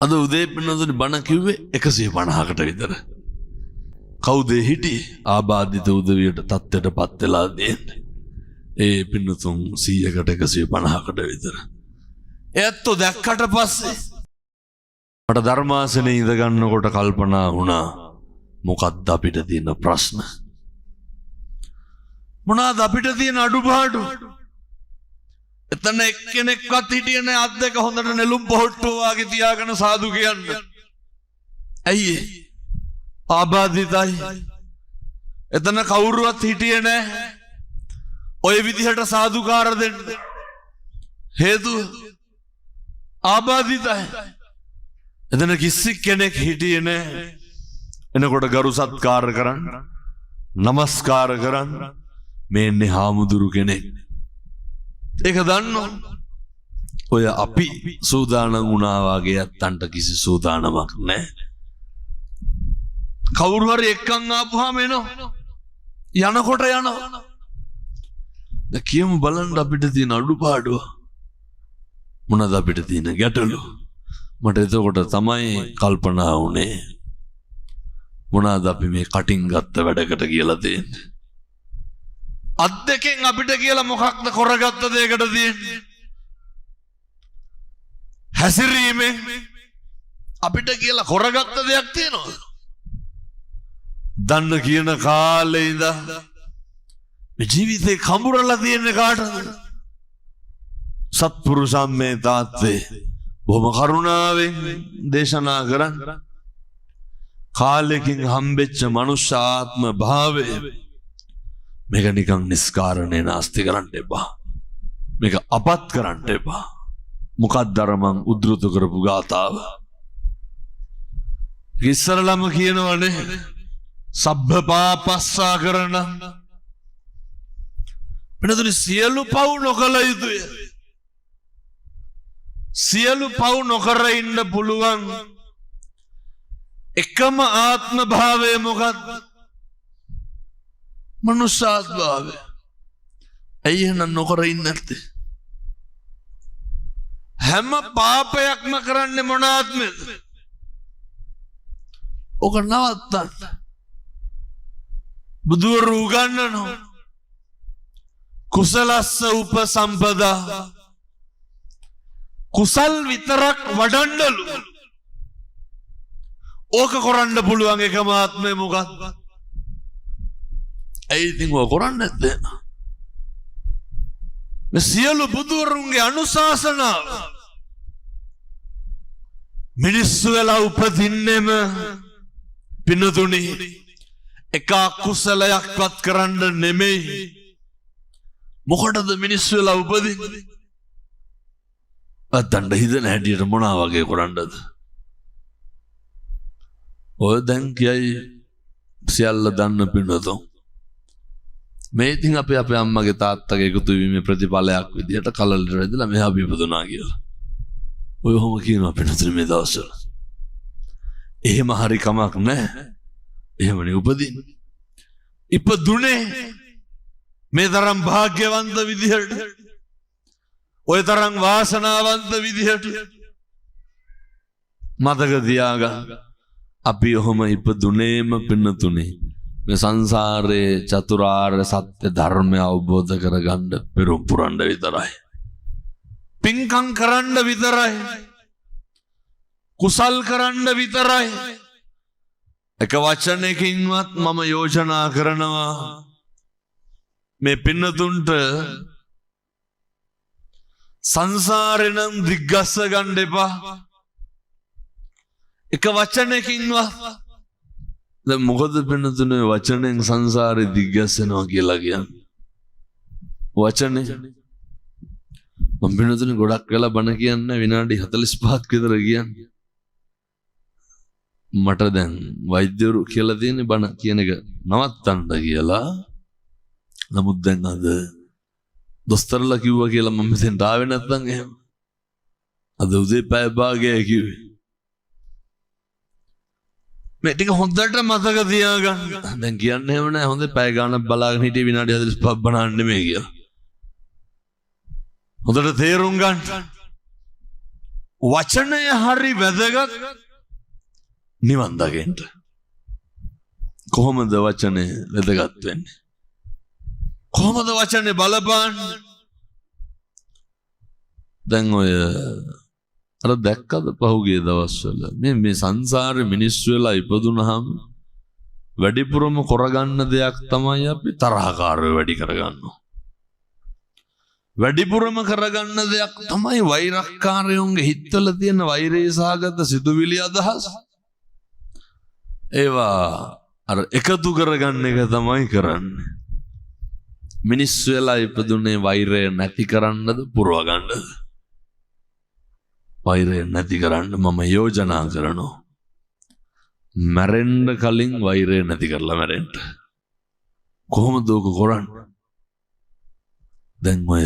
අද උදේ පින්නතුනි බණ කිව්වේ 150කට විතර. කවුද හිටියේ? ආබාධිත උදවියට තත්ත්වයටපත් වෙලා දෙන්නේ. ඒ පින්නතුන් 100කට 150කට විතර. එයත්ෝ දැක්කට පස්සේ මට ධර්මාසනේ ඉඳ ගන්නකොට කල්පනා වුණා මොකක්ද අපිට තියෙන ප්‍රශ්න? මොනවාද අපිට තියෙන අඩුපාඩු? එතන එක්කෙනෙක්වත් හිටියේ නැහැ අත් දෙක හොඳට නෙළුම් පොහට්ටුව වගේ තියාගෙන සාදු කියන්න. ඇයි ඒ? ආබාධිතයි. එතන කවුරුවත් හිටියේ නැහැ ඔය විදිහට සාදුකාර දෙන්න. හේතුව ආබාධිතයි. එතන කිසි කෙනෙක් හිටියේ නැහැ එනකොට ගරු සත්කාර කරන්න, නමස්කාර කරන්න. මේන්නේ හාමුදුරු කෙනෙක්. ඒක දන්නෝ. ඔය අපි සූදානම් වුණා වගේ අත්තන්ට කිසි සූදානමක් නැහැ. කවුරු හරි එක්කන් ආපුවාම එනවා. යනකොට යනවා. දැන් කියමු බලන්න අපිට තියෙන අඩුපාඩුව. මොනවද අපිට තියෙන ගැටලු? මට එතකොට තමයි කල්පනා වුණේ මොනවද අපි මේ කටින් ගත්ත වැඩකට කියලා තියෙන්නේ. අත් දෙකෙන් අපිට කියලා මොකක්ද කරගත්ත දෙයකට තියෙන්නේ? හැසිරීමෙන් අපිට කියලා කරගත්ත දෙයක් තියෙනවා. දන්න කියන කාලේ ඉඳන් මේ ජීවිතේ කඹරලා තියෙන්නේ කාටද? සත්පුරුෂයන් මේ තාත්තේ බොහොම කරුණාවෙන් දේශනා කරන් කාලෙකින් හම්බෙච්ච මනුෂ්‍ය ආත්ම භාවය මේක නිකන් නිස්කාරණේ නාස්ති කරන්න එපා. මේක අපත් කරන්න එපා. මොකක්ද අර මං උද්දෘත කරපු ගාතාව? ඉස්සරලම කියනවනේ සබ්බ පාපස්සා කරන වෙනතුනි සියලු පව් නොකළ යුතුය. සියලු පව් නොකර ඉන්න පුළුවන් එකම ආත්ම භාවය මොකක්ද? මනුෂ්‍යාත්ම භාවය. ඇයි එහෙනම් නොකර ඉන්නේ නැත්තේ? හැම පාපයක්ම කරන්නේ මොන ආත්මෙද? ඔක නවත්තන්න. බුදුවරු උගන්වනවා කුසලස්ස උපසම්පදා. කුසල් විතරක් වඩන්නලු. ඕක කරන්න පුළුවන් එකම ආත්මය මොකක්ද? ඇයි ඉතින් ඔය කරන්නේ නැත්තේ? මේ සියලු බුදුවරුන්ගේ අනුශාසනාව මිනිස්සු වෙලා උපදින්නෙම පින්නතුනි එක කුසලයක්වත් කරන්න නෙමෙයි. මොකටද මිනිස්සු වෙලා උපදින්නේ? අතණ්ඩ හිතන හැටියට මොනවා වගේ කරන්නද? ඔය දැන් කියයි සියල්ල දන්න පින්නතෝ මේ ඉතින් අපේ අම්මගේ තාත්තගේ එකතු වීමේ ප්‍රතිඵලයක් විදිහට කලලට රැඳිලා මෙහා බිපදුනා කියලා. ඔය ඔහොම කියනවා පින්නතුනි මේ දවස්වල. එහෙම හරි කමක් නැහැ. එහෙමනේ උපදින්නේ. ඉපදුනේ මේ තරම් භාග්‍යවන්ත විදිහට, ඔය තරම් වාසනාවන්ත විදිහට මතක තියාගන්න. අපි ඔහොම ඉපදුනේම පින්නතුනේ මේ සංසාරයේ චතුරාර්ය සත්‍ය ධර්මය අවබෝධ කරගන්න පෙරම් පුරන්න විතරයි. පින්කම් කරන්න විතරයි. කුසල් කරන්න විතරයි. එක වචනයකින්වත් මම යෝජනා කරනවා මේ පින්නතුන්ට සංසාරේ නම් දිග්ගස්ස ගන්න එපා. එක වචනයකින්වත්. දැන් මොකද පින්නතුනේ වචනෙන් සංසාරේ දිග්ගස්සනවා කියලා කියන්නේ? වචනේ මම පින්නතුනේ ගොඩක් වෙලා බණ කියන්නේ විනාඩි 45ක් විතර කියන්නේ. මට දැන් වෛද්‍යවරු කියලා තියෙන්නේ බණ කියන එක නවත්තන්න කියලා. නමුත් දැන් අද දොස්තරලා කිව්වා කියලා මම මෙතෙන්ට ආවේ නැත්නම් එහෙම. අද උදේ පැය භාගයක් කිව්වේ. මේ ටික හොඳට මතක තියාගන්න. දැන් කියන්නේ එහෙම නෑ හොඳේ පැය ගානක් බලාගෙන හිටියේ විනාඩි 45ක් බණන්න නෙමෙයි කියලා. හොඳට තේරුම් ගන්න. වචනය හරි වැදගත් නිවන් දකින්න. කොහොමද වචනේ වැදගත් වෙන්නේ? කොහොමද වචනේ බලපාන්නේ? දැන් ඔය අර දැක්කද පහුගිය දවස්වල මේ සංසාරේ මිනිස්සු වෙලා ඉපදුනහම වැඩිපුරම කරගන්න දෙයක් තමයි අපි තරහකාරය වැඩි කරගන්නවා. වැඩිපුරම කරගන්න දෙයක් තමයි වෛරක්කාරයෝන්ගේ හිතවල තියෙන වෛරයසහගත සිතුවිලි අදහස්. ඒවා අර එකතු කරගන්න එක තමයි කරන්නේ. මිනිස්සු වෙලා ඉපදුනේ වෛරය නැති කරන්නද පුරව ගන්නද? වෛරය නැති කරන්න මම යෝජනා කරනවා. මැරෙන්න කලින් වෛරය නැති කරලා මැරෙන්න. කොහොමද ඔක කරන්නේ? දැන් ඔය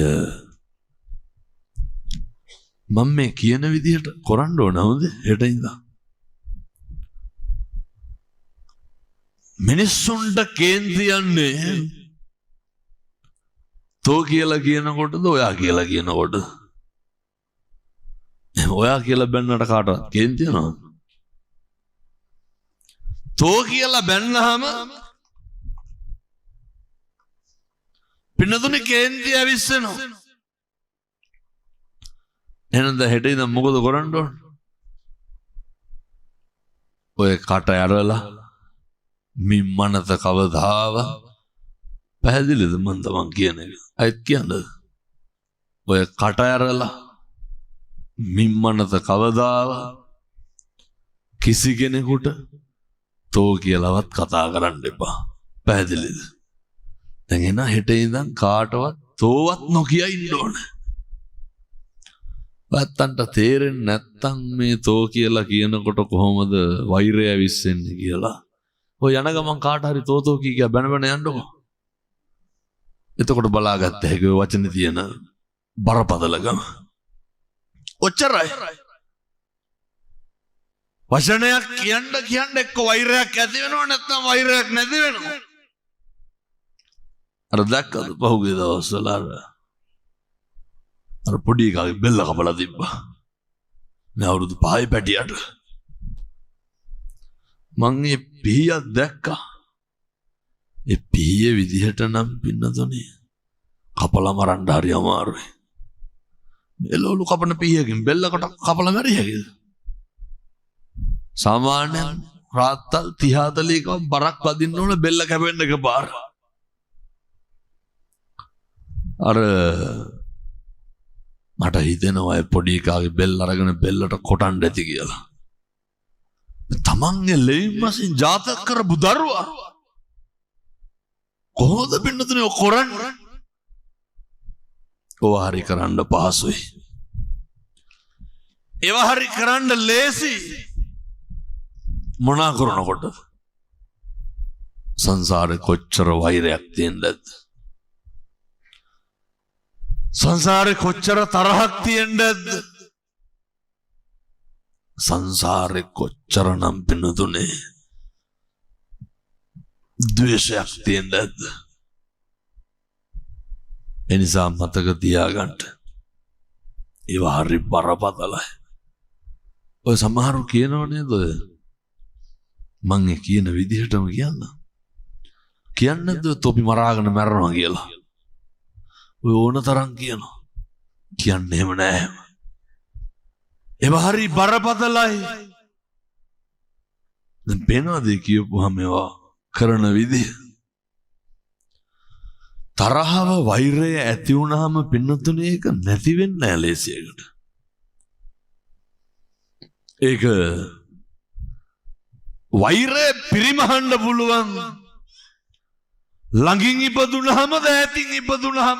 මම මේ කියන විදිහට කරන්න ඕන නේද? හෙට ඉඳලා මිනිස්සුන්ට කේන්ති යන්නේ තෝ කියලා කියනකොටද ඔයා කියලා කියනකොටද? ඔයා කියලා බැන්නට කාටවත් කේන්ති යනවා? තෝ කියලා බැන්නහම පින්නතුනේ කේන්ති ඇවිස්සෙනවා. එහෙනම් හෙට ඉඳන් මොකද කරන්න ඕන? ඔය කට ඇරලා මිම්මනත කවදාව පැහැදිලිද මන් තමන් කියන එක? අයත් කියන්නද? ඔය කට ඇරලා මිම්මනත කවදාව කිසි කෙනෙකුට තෝ කියලාවත් කතා කරන්න එපා. පැහැදිලිද? දැන් එන හෙට ඉඳන් කාටවත් තෝවත් නොකිය ඉන්න ඕන. ඔයත්තන්ට තේරෙන්නේ නැත්තම් මේ තෝ කියලා කියනකොට කොහොමද වෛරය විශ්සෙන්නේ කියලා. ඔය යන ගමන් කාට හරි තෝ කී බැන බැන යන්නකො. එතකොට බලාගත්ත හැකි ඔය වචනේ තියෙන බරපතලකම. ඔච්චරයි. වචනයක් කියන්න එක්ක වෛරයක් ඇති වෙනවා නැත්නම් වෛරයක් නැති වෙනවා. අර දැක්කද පහුගිය දවස්වල අර පොඩි එකාගේ බෙල්ල කපලා තිබ්බා. මේ අවුරුදු 5 පැටියට. මං ඒ පීයක් දැක්කා. ඒ පීයේ විදිහට නම් පින්නතුනේ කපලා මරන්න හරි අමාරුයි. එළවලු කපන පීයකින් බෙල්ලකට කපලා මැරිය හැකිද? සාමාන්‍යයෙන් රාත්තල් 30 40 කම බරක් වදින්න ඕන බෙල්ල කැපෙන්න එකපාර. අර මට හිතෙනවා ඒ පොඩි එකාගේ බෙල්ල අරගෙන බෙල්ලට කොටන්න ඇති කියලා. තමන්ගේ ලෙයින් මසින් ජාතක කරපු දරුවා කොහොමද පින්නතුනේ ඔය කරන්නේ? ඔය හරි කරන්න පහසුයි. ඒව හරි කරන්න ලේසි. මොනා කරනකොට සංසාරේ කොච්චර වෛරයක් තියෙනද? සංසාරේ කොච්චර තරහක් තියෙනද? සංසාරේ කොච්චර නම් පින්නතුනේ ද්වේෂයක් තියෙනද? එනිසා මතක තියාගන්න. ඒව හරි බරපතලයි. ඔය සමහරු කියනව නේද ඔය මං ඒ කියන විදිහටම කියන්නද තොපි මරාගෙන මැරනවා කියලා. ඔය ඕන තරම් කියනවා. කියන්නේ එහෙම නෑ. ඒව හරි බරපතලයි. දැන් පේනවද කියපුවාම ඒවා කරන විදිහ? තරහව වෛරය ඇති වුණාම පින්නතුනේ ඒක නැති වෙන්නේ නෑ ලේසියකට. ඒක වෛරය පිරිමහන්න පුළුවන් ළඟින් ඉපදුනහම දෑතින් ඉපදුනහම.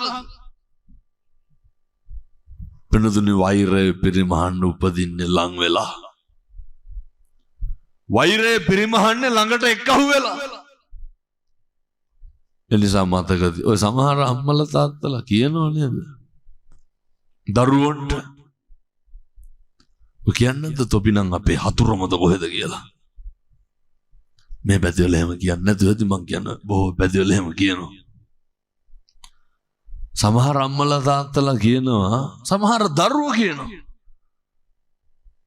පින්නතුනේ වෛරය පිරිමහන්න උපදින්නේ ලං වෙලා. වෛරය පිරිමහන්නේ ළඟට එක්කහුව වෙලා. එනිසා මතකද ඔය සමහර අම්මලා තාත්තලා කියනෝ නේද දරුවන්ට ඔය කියන්නද තොපි නම් අපේ හතුරමද කොහෙද කියලා. මේ පැතිවල එහෙම කියන්නේ නැතුව ඇති මං කියන බොහෝ පැතිවල එහෙම කියනවා. සමහර අම්මලා තාත්තලා කියනවා සමහර දරුවෝ කියනවා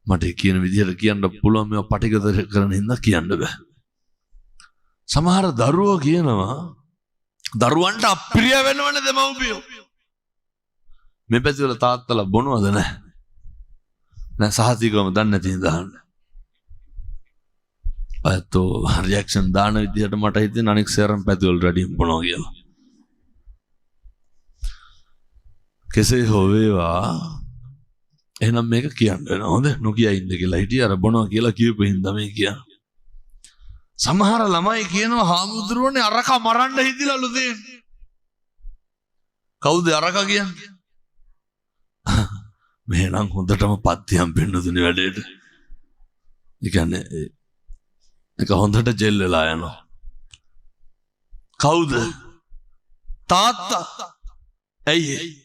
මට කියන විදිහට කියන්න පුළුවන් මේවා පටිගත කරන හින්දා කියන්න බෑ. සමහර දරුවෝ කියනවා දරුවන්ට අප්‍රිය වෙනවනේ දෙමව්පියෝ. මේ පැතිවල තාත්තලා බොනවද නැහැ? නෑ සහතිකවම දන්නේ නැති හින්දා අහන්න. අයතෝ රියැක්ෂන් දාන විදිහට මට හිතෙන අනෙක් සේරම පැතිවල රැඩියෙන් බොනවා කියලා. කෙසේ හෝ වේවා එහෙනම් මේක කියන්න වෙනවා. හොඳ නොකිය ඉන්න කියලා හිටිය අර බොනවා කියලා කියපු හින්දා මේ කියන්නේ. සමහර ළමයි කියනවා හාමුදුරුවනේ අරක මරන්න හිතිලලු දෙන්නේ. කවුද අරක කියන්නේ? මෙහෙනම් හොඳටම පත්තියම් පෙන්නතුනේ වැඩේට. ඒ කියන්නේ ඒක හොඳට ජෙල් වෙලා යනවා. කවුද? තාත්තා. ඇයි?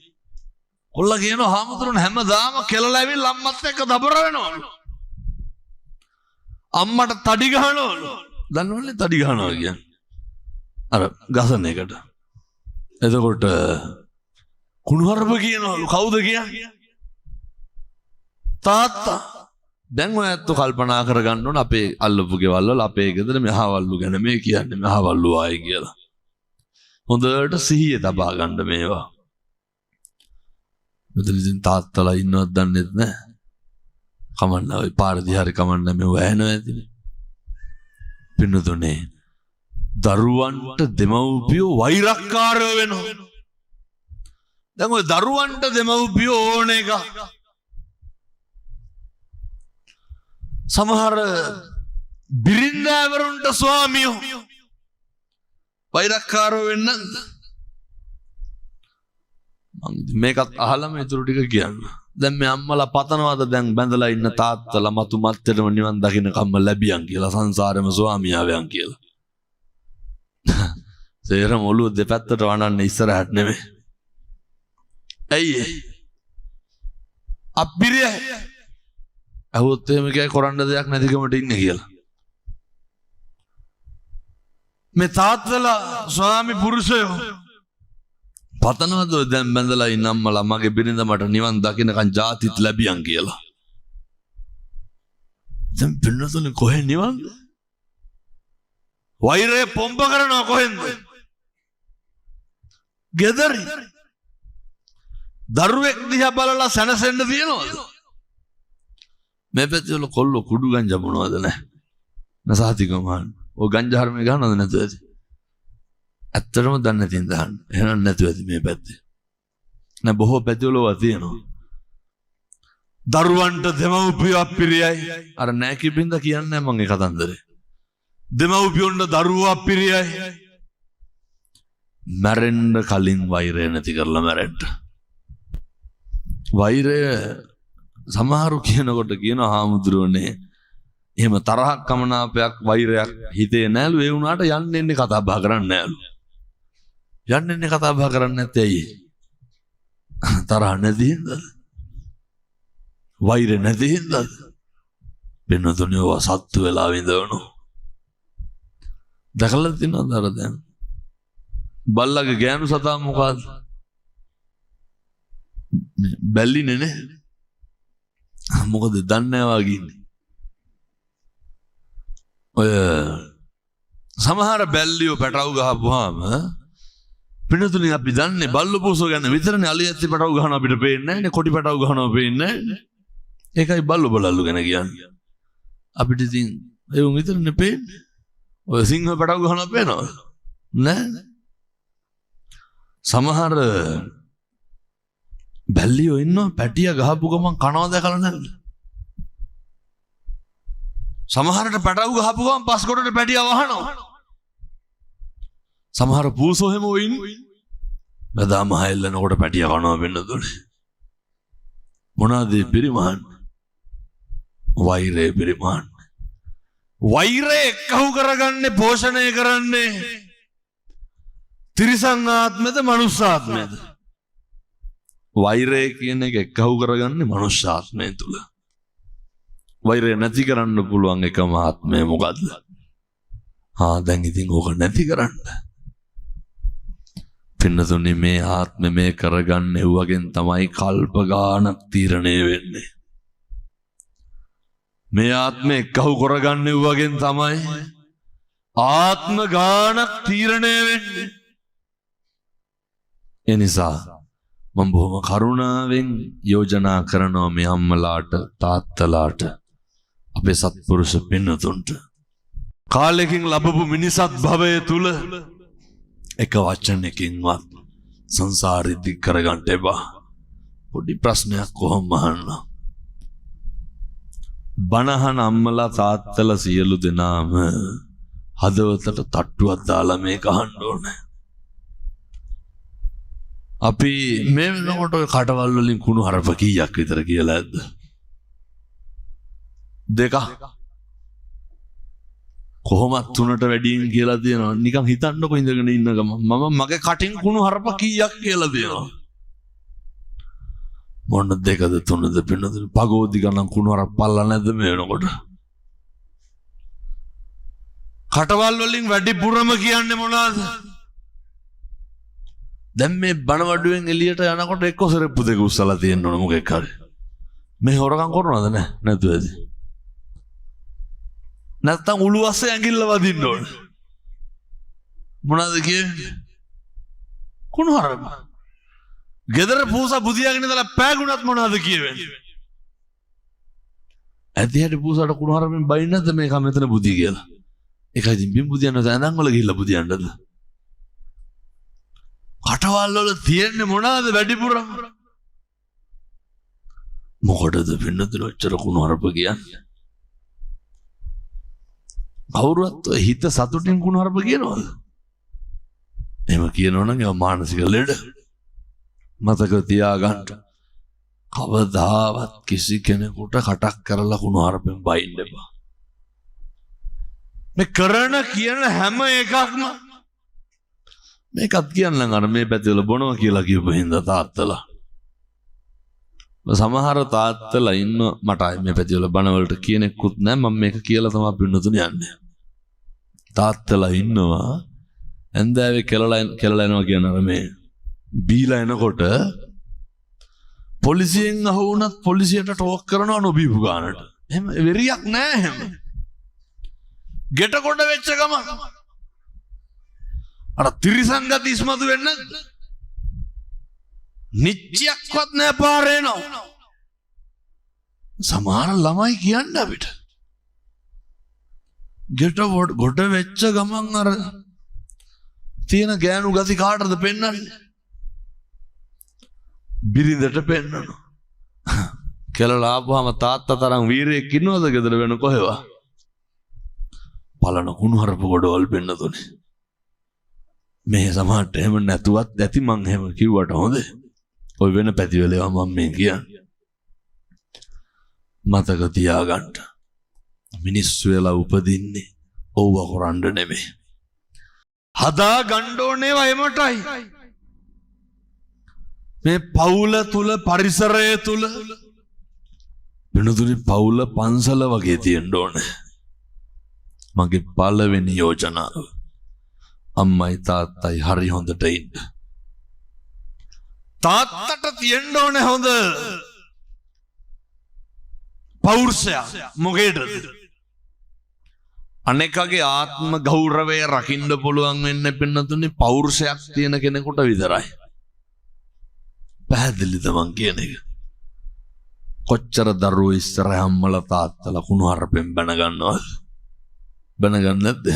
කොල්ලා කියනවා හාමුදුරුවනේ හැමදාම කෙලලා ඇවිල්ලා අම්මත් එක්ක දබර වෙනවලු. අම්මට තඩි ගහනවලු. දන්නවනේ තඩි ගහනවා කියන්නේ. අර ගසන එකට. එතකොට කුණුහරුප කියනවලු. කවුද කියන්නේ? තාත්තා. දැන් ඔය ඇත්ත කල්පනා කරගන්න ඕන අපේ අල්ලපු ගෙවල් වල අපේ ගෙදර මෙහවල්ලු ගැන මේ කියන්නේ මෙහවල්ලු ආයි කියලා. හොඳට සිහිය තබා ගන්න මේවා. මෙතන ඉතින් තාත්තලා ඉන්නවද දන්නේ නැහැ. කමන්න ඔය පාරදී හරි කමන්න මෙව ඇහෙනවා ඇතිනේ. පින්නතුනේ දරුවන්ට දෙමව්පියෝ වෛරක්කාරයෝ වෙනවා. දැන් ඔය දරුවන්ට දෙමව්පියෝ ඕන එක. සමහර බිරින්දෑවරුන්ට ස්වාමියෝ වෛරක්කාරයෝ වෙන්න. මේකත් අහලම ඉතුරු ටික කියන්න. දැන් මේ අම්මලා පතනවාද දැන් බැඳලා ඉන්න තාත්තලා මතු මත්තේම නිවන් දකින්න කම්ම ලැබියන් කියලා සංසාරෙම ස්වාමියාවයන් කියලා. සේරම ඔළුව දෙපැත්තට වණන්නේ ඉස්සරහට නෙමෙයි. ඇයි? අප්පිරිය. අහුවොත් එහෙම කියයි කරන්න දෙයක් නැතිකමට ඉන්නේ කියලා. මේ තාත්තලා ස්වාමි පුරුෂයෝ පතනවද දැන් බැඳලා ඉන්න අම්මලා මගේ බිරිඳ මට නිවන් දකින්නකන් ජාතිත් ලැබියන් කියලා. දැන් පින්නතුනේ කොහෙන් නිවන්ද? වෛරය පොම්බ කරනවා කොහෙන්ද? ගෙදරින්. දරුවෙක් දිහා බලලා සැනසෙන්න තියනවද? මේ පැතිවල කොල්ලෝ කුඩු ගංජා මොනවද නැහැ. නසහතිකමහන්. ඔය ගංජා හරමේ ගන්නවද නැතුව ඇති? ඇත්තටම දන්නේ නැති ඉඳහන්. එහෙනම් නැතුව ඇති මේ පැත්තේ. නෑ බොහෝ පැතිවල තියෙනවා. දරුවන්ට දෙමව්පියෝ අප්පිරියයි. අර නෑකිබින්ද කියන්නේ මම ඒ කතන්දරේ. දෙමව්පියොන්ට දරුවෝ අප්පිරියයි. මැරෙන්න කලින් වෛරය නැති කරලා මැරෙන්න. වෛරය සමහරු කියනකොට කියන හාමුදුරුවනේ එහෙම තරහක් කමනාපයක් වෛරයක් හිතේ නෑලු. ඒ වුණාට යන්න එන්නේ කතා බහ කරන්නේ නෑලු. යන්න එන්නේ කතා බහ කරන්නේ නැත්තේ ඇයි? තරහ නැති හින්දාද? වෛර නැති හින්දාද? වෙනතුනේ ඔය සත්තු වෙලා විඳවනෝ. දැකලා තියෙනවද අර දැන්? බල්ලගේ ගෑනු සතා මොකද්ද? බැල්ලිනේ නේ. මොකද දන්නේ නැහැ වගේ ඉන්නේ. ඔය සමහර බැල්ලියෝ පැටව ගහපුවාම පින්නතුනේ අපි දන්නේ බල්ලු පොසෝ ගැන විතරනේ. අලියැත්ති පැටව ගහන අපිට පේන්නේ නැහැනේ. කොටි පැටව ගහනවා පේන්නේ නැහැ. ඒකයි බල්ලු බලල්ලු ගැන කියන්නේ. අපිට ඉතින් ඒ උන් විතරනේ පේන්නේ. ඔය සිංහ පැටව ගහනවා පේනවද? නැහැ. සමහර බැල්ලියෝ ඉන්නවා පැටිය ගහපු ගමන් කනවා දැකලා නැද්ද? සමහරට පැටව ගහපු ගමන් පස්කොටට පැටිය වහනවා. සමහර පූසෝ හැම වෙයින් බදාම හැල්ලනකොට පැටිය කනවා වෙන්න දුන්නේ. මොනවාද පිරිමහන්? වෛරය පිරිමහන්. වෛරය එක්කහු කරගන්නේ පෝෂණය කරන්නේ තිරිසන් ආත්මෙද මනුස්ස ආත්මෙද? වෛරය කියන එක එක්කහු කරගන්නේ මනුස්ස ආත්මය තුල. වෛරය නැති කරන්න පුළුවන් එකම ආත්මය මොකද්ද? දැන් ඉතින් ඕක නැති කරන්න. පින්නතුනේ මේ ආත්මය මේ කරගන්න එව්වගෙන් තමයි කල්ප ගානක් තීරණය වෙන්නේ. මේ ආත්මේ කහු කරගන්නේ වගෙන් තමයි ආත්ම ගාන තීරණය වෙන්නේ. එනිසා මම බොහොම කරුණාවෙන් යෝජනා කරනවා මේ අම්මලාට තාත්තලාට අපේ සත්පුරුෂ පින්නතුන්ට කාලෙකින් ලැබපු මිනිසත් භවය තුල එක වචනකින්වත් සංසාරෙ දික් කරගන්න එපා. පොඩි ප්‍රශ්නයක් කොහොම අහන්න. බණහන අම්මලා තාත්තලා සියලු දෙනාම හදවතට තට්ටුවක් දාලා මේක අහන්න ඕනේ. අපි මේ වෙනකොට කටවල් වලින් කුණු හරප කීයක් විතර කියලා ඇද්ද? 2. කොහොමත් 3ට වැඩියෙන් කියලා දෙනවා. නිකන් හිතන්නකො ඉඳගෙන ඉන්න ගම මම මගේ කටින් කුණු හරප කීයක් කියලා දෙනවා. මොන 2ද 3ද පින්නද පගෝදි ගණන් කුණු හරප පල්ලා නැද්ද මේ වෙනකොට? කටවල් වලින් වැඩිපුරම කියන්නේ මොනවාද? දැන් මේ බණවඩුවෙන් එළියට යනකොට එක්ක සරප්පු දෙක උස්සලා තියෙන්න ඕන මොකෙක් හරි. මේ හොරකම් කරනවද නැද්ද? නැත්තම් උළු අස්සේ ඇඟිල්ල වදින්න ඕන. මොනවද කියන්නේ? කුණු හරප. ගෙදර පූසා බුදියාගෙන ඉඳලා පෑගුණත් මොනවද කියවෙන්නේ? ඇදිහට පූසාට කුණු හරපෙන් බයින්නද මේක මෙතන බුදි කියලා. ඒකයි ඉතින් බිම් බුදියන්න ඇඳන් වල ගිහිල්ලා බුදියන්නද? කටවල් වල තියෙන්නේ මොනවද වැඩිපුරම? මොකටද පින්නතුන ඔච්චර කුණු හරප කියන්නේ? කවුරුත් හිත සතුටින් කුණු හරප කියනවද? එහෙම කියනවනම් ඒ මානසික ලෙඩ. මතක තියාගන්න. කවදාවත් කිසි කෙනෙකුට කටක් කරලා කුණු හරපෙන් බයින්න එපා. මේ කරන කියන හැම එකක්ම මේකත් කියන්නම් අර මේ පැතිවල බොනවා කියලා කියපු හින්දා තාත්තලා. සමහර තාත්තලා ඉන්න මට මේ පැතිවල බණවලට කියනෙකුත් නැහැ. මම මේක කියලා තමයි පින්නතුනේ යන්නේ. තාත්තලා ඉන්නවා ඇන්දෑවේ කෙලලා එනවා කියන අර මේ බීලා එනකොට පොලිසියෙන් අහුවුණත් පොලිසියට ටෝක් කරනවා නොබීපු ගානට. එහෙම වෙරියක් නැහැ එහෙම. ගෙට කොට වෙච්ච ගම අර තිරිසංගත ඉස්මතු වෙන්න නිච්චයක්වත් නෑ පාරේ නෝ. සමහර ළමයි කියන්නේ අපිට ගෙට කොට වෙච්ච ගමන් අර තියෙන ගෑනු ගති කාටද පෙන්වන්නේ? බිරිඳට පෙන්වනවා. කෙලලා ආපුවාම තාත්තා තරම් වීරයෙක් ඉන්නවද ගෙදර වෙන කොහෙවා? පලන කුණු හරප ගොඩවල් පෙන්නතුනේ. මේ සමහරට එහෙම නැතුවත් ඇති මං එහෙම කිව්වට හොඳේ. ඔය වෙන පැතිවලේවා මම මේ කියන්නේ. මතක තියාගන්න. මිනිස්සු වෙලා උපදින්නේ ඕව කරන්න නෙමෙයි. හදා ගන්න ඕනේවා එමටයි. මේ පවුල තුල පරිසරය තුල වෙනතුනි පවුල පන්සල වගේ තියෙන්න ඕනේ. මගේ පළවෙනි යෝජනාව අම්මයි තාත්තයි හරි හොඳට ඉන්න. තාත්තට තියෙන්න ඕනේ හොඳ පෞරුෂය. මොකේද? අනෙකගේ ආත්ම ගෞරවය රකින්න පුළුවන් වෙන්නේ පින්නතුනේ පෞරුෂයක් තියෙන කෙනෙකුට විතරයි. පැහැදිලිද මං කියන එක? කොච්චර දරුවෝ ඉස්සරහ අම්මලා තාත්තලා කුණු හරපෙන් බැන ගන්නවද? බැනගන්නේ නැද්ද?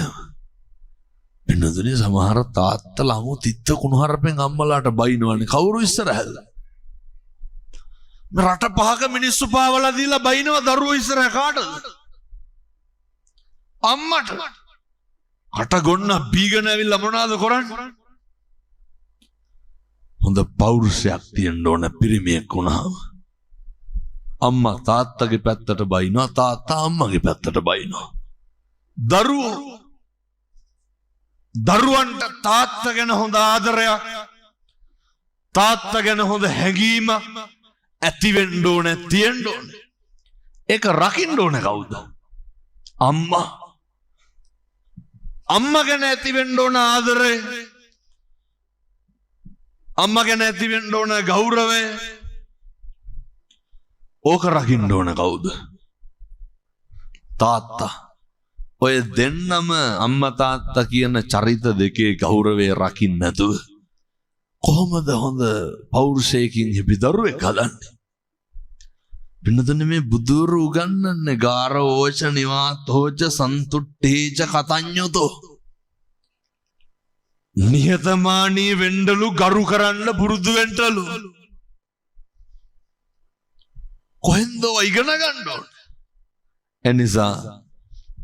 පින්නතුනේ සමහර තාත්තලා අමු තිත්ත කුණු හරපෙන් අම්මලාට බයිනවනේ. කවුරු ඉස්සරහද? මේ රට පහක මිනිස්සු පාවලා දීලා බයිනවා දරුවෝ ඉස්සරහ කාටද? අම්මට. කට ගොන්න බීගෙන ඇවිල්ලා මොනවද කරන්නේ? හොඳ පෞරුෂයක් තියෙන්න ඕන පිරිමියෙක් වුණාම. අම්මා තාත්තගේ පැත්තට බයිනවා, තාත්තා අම්මගේ පැත්තට බයිනවා. දරුවන්ට තාත්තා ගැන හොඳ ආදරයක්, තාත්තා ගැන හොඳ හැඟීමක් ඇති වෙන්න ඕනේ, තියෙන්න ඕනේ. ඒක රකින්න ඕනේ කවුද? අම්මා. අම්මා ගැන ඇති වෙන්න ඕන ආදරය, අම්මා ගැන ඇති වෙන්න ඕන ගෞරවය, ඕක රකින්න ඕන කවුද? තාත්තා ඔය දෙන්නම අම්මා තාත්තා කියන චරිත දෙකේ ගෞරවය රකින්න නැතුව කොහොමද හොඳ පෞරුෂයකින් හිපි දරුවෙක් හදන්නේ? පින්නතුනේ මේ බුදුරු උගන්වන්නේ ගාර ඕච නිවාතෝච සන්තුට්ඨේච කතඤ්ඤතෝ නිහතමානී වෙන්නලු ගරු කරන්න පුරුදු වෙන්නලු. කොහෙන්ද ඉගෙන ගන්න ඕන? එනිසා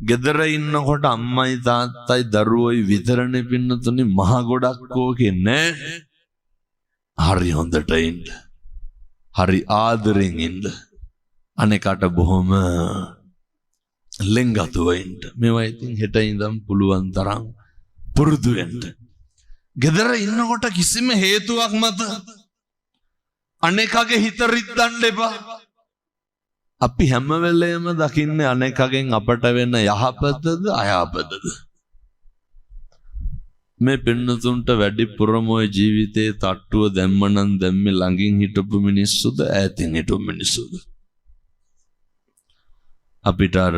ගෙදර ඉන්නකොට අම්මයි තාත්තයි දරුවෝයි විතරනේ පින්නතුනේ මහ ගොඩක් ඕකේ නෑ. හරි හොඳට ඉන්න. හරි ආදරෙන් ඉන්න. අනේකට බොහොම ලෙන්ගතුව ඉන්න. මේවා ඉතින් හෙට ඉඳන් පුළුවන් තරම් පුරුදු වෙන්න. ගෙදර ඉන්නකොට කිසිම හේතුවක් මත අනේකගේ හිත රිද්දන්න එපා. අපි හැම වෙලේම දකින්නේ අනේකගෙන් අපට වෙන යහපතද අයහපතද. මේ පින්නතුන්ට වැඩිපුරම ඔය ජීවිතේ තට්ටුව දැම්මනම් දැම්මේ ළඟින් හිටපු මිනිස්සුද ඈතින් හිටපු මිනිස්සුද? අපිට අර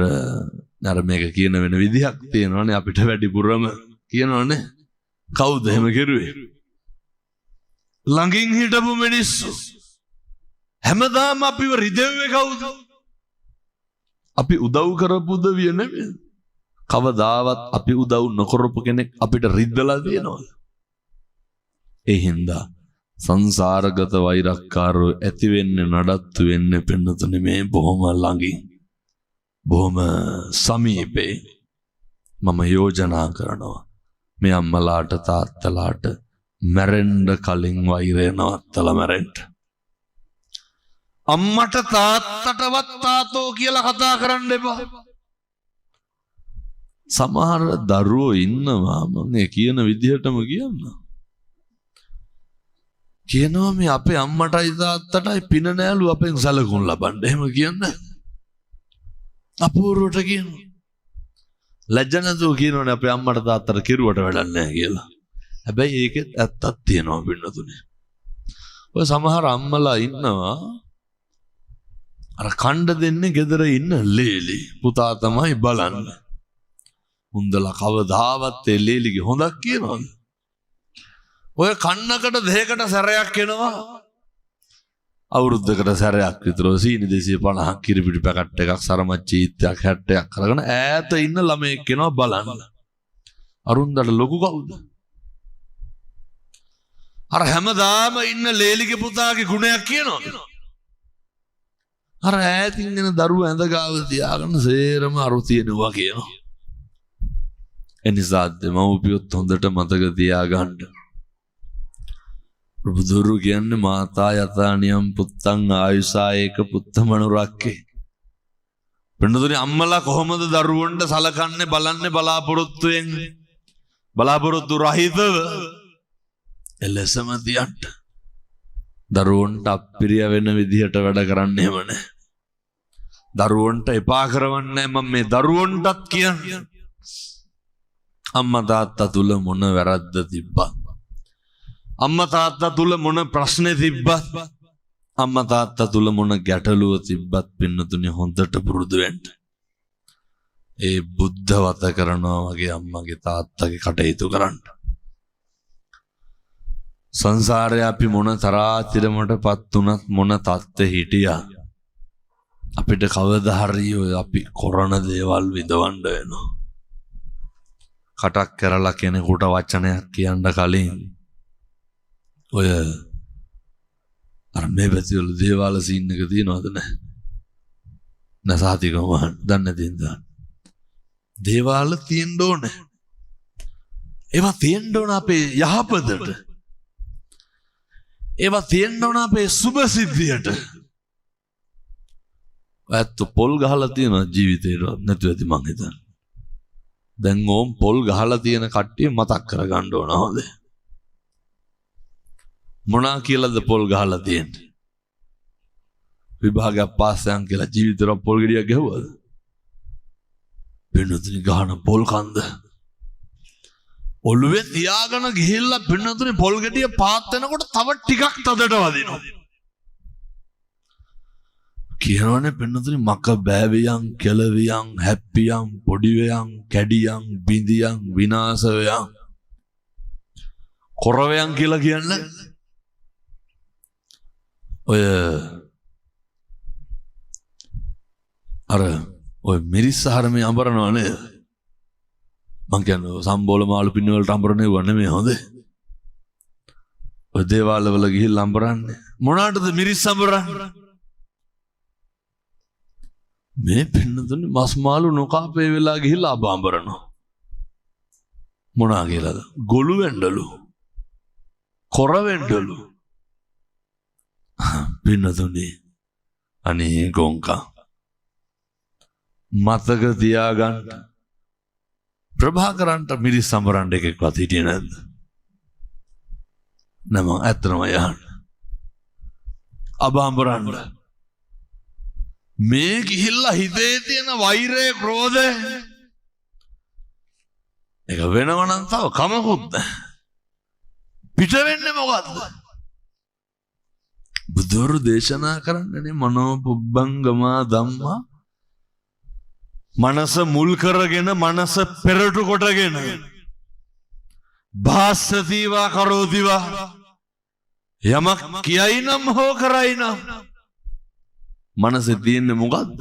මේක කියන වෙන විදිහක් තියෙනවානේ. අපිට වැඩිපුරම කියනවානේ කවුද එහෙම කෙරුවේ? ළඟින් හිටපු මිනිස්සු. හැමදාම අපිව රිදෙව්වේ කවුද? අපි උදව් කරපු උදවිය නෙමෙයි. කවදාවත් අපි උදව් නොකරපු කෙනෙක් අපිට රිද්දලා තියෙනවද? ඒ හින්දා සංසාරගත වෛරක්කාරෝ ඇති වෙන්නේ නඩත්තු වෙන්නේ පින්නතුනේ මේ බොහොම ළඟින් බොහොම සමීපේ. මම යෝජනා කරනවා මේ අම්මලාට තාත්තලාට මැරෙන්න කලින් වෛරය නවත්තලා මැරෙන්න. අම්මට තාත්තටවත් තාතෝ කියලා කතා කරන්න එපා. සමහර දරුවෝ ඉන්නවා මම කියන විදිහටම කියනවා මේ අපේ අම්මටයි තාත්තටයි පින නෑලු අපෙන් සැලකුම් ලබන්න. එහෙම කියන්නේ අපූර්වට කියනවා. ලැජ්ජ නැතුව කියනවනේ අපේ අම්මට තාත්තට කිරුවට වැඩක් නැහැ කියලා. හැබැයි ඒකෙත් ඇත්තක් තියෙනවා පින්නතුනේ. ඔය සමහර අම්මලා ඉන්නවා අර කණ්ඩ දෙන්නේ ගෙදර ඉන්න ලේලි පුතා තමයි බලන්න. මුන්දලා කවදාවත් ඒ ලේලිගේ හොඳක් කියනවද? ඔය කන්නකට දෙයකට සැරයක් එනවා. අවුරුද්දකට සැරයක් විතර සීනි 250ක් කිරිපිටි පැකට් එකක් සරමච්චීත්‍යක් 60ක් කරගෙන ඈත ඉන්න ළමයෙක් එනවා බලන්න. අරුන්දට ලොකු කවුද? අර හැමදාම ඉන්න ලේලිගේ පුතාගේ ගුණයක් කියනවා. අර ඈතින් එන දරුවා ඇඳ ගාව තියාගෙන සේරම අරු තියනවා කියනවා. එනිසා දෙමව්පියොත් හොඳට මතක තියාගන්න. බුදුරු කියන්නේ මාතා යතානියම් පුත්තං ආයුසායක පුත්තමනුරක්කේ. පින්නතුනි අම්මලා කොහොමද දරුවන්ට සලකන්නේ බලන්නේ බලාපොරොත්තුෙන් බලාපොරොත්තු රහිතව එලෙසම තියන්න. දරුවන්ට අප්පිරිය වෙන විදිහට වැඩ කරන්නේ එහෙම නැහැ. දරුවන්ට එපා කරවන්නේ මම මේ දරුවන්ටත් කියන්නේ. අම්මා තාත්තා තුල මොන වැරද්ද තිබ්බත් අම්මා තාත්තා තුල මොන ප්‍රශ්නේ තිබ්බත් අම්මා තාත්තා තුල මොන ගැටලුව තිබ්බත් පින්නතුනේ හොඳට පුරුදු වෙන්න. ඒ බුද්ධ වත කරනවා වගේ අම්මගේ තාත්තගේ කටයුතු කරන්න. සංසාරේ අපි මොන තරාතිරමටපත් උනත් මොන තත්ත්වෙ හිටියා අපිට කවදා හරි ඔය අපි කරන දේවල් විඳවන්න වෙනවා. කටක් කරලා කෙනෙකුට වචනයක් කියන්න කලින් ඔය අර මේ පැතිවල දේවාල සීන් එක තියෙනවද නැහැ? නැසාතිකම දන්නේ නැතිද? දේවාල තියෙන්න ඕනේ. ඒවා තියෙන්න ඕන අපේ යහපතට. ඒවා තියෙන්න ඕන අපේ සුභ සිද්ධියට. ඇත්ත පොල් ගහලා තියෙන ජීවිතේට නැතුව ඇති මං හිතන්නේ. දැන් ඕම් පොල් ගහලා තියෙන කට්ටිය මතක් කරගන්න ඕන හොඳ. මොනා කියලාද පොල් ගහලා තියෙන්නේ? විභාගයක් පාස් යන් කියලා ජීවිතේට පොල් ගෙඩියක් ගැහුවද? පින්නතුනි ගහන පොල් කන්ද ඔළුවේ තියාගෙන ගිහිල්ලා පින්නතුනි පොල් ගෙඩිය පාත් වෙනකොට තව ටිකක් තදට වදිනවා. කියනවනේ පින්නතුනි මක බෑවියන් කෙලවියන් හැප්පියන් පොඩිවයන් කැඩියන් බිඳියන් විනාශවයන් කොරවයන් කියලා කියන්නේ ඔය ඔය මිරිස් ආහාරමේ අඹරනවා නේද මං කියන්නේ සම්බෝල මාළු පින්න වලට අඹරන්නේ වන්නේ මේ හොඳේ ඔය දේවාල වල ගිහිල්ලා අඹරන්නේ මොනකටද මිරිස් අඹරන්නේ මේ පින්නතුනි මස් මාළු නොකාපේ වෙලා ගිහිල්ලා අඹරනවා මොනා කියලාද ගොළු වෙන්නලු කොර වෙන්නලු පින්නතුනි අනේ ගොංකා මතක තියාගන්න ප්‍රභාකරන්ට මිරිස් අඹරන්න එකෙක්වත් හිටියේ නැද්ද නම ඇත්තම යහන් අඹරන්න මේ ගිහිල්ලා හිතේ තියෙන වෛරය ක්‍රෝධය ඒක වෙනවනම් තව කමකුත් පිට වෙන්නේ මොකද්ද බුදුරු දේශනා කරන්නේ මනෝ පුබ්බංගමා ධම්මා මනස මුල් කරගෙන මනස පෙරටු කොටගෙන භාස්සතිවා කරෝතිවා යමක් කියයි නම් හෝ කරයි නම් මනසේ තියෙන්නේ මොකද්ද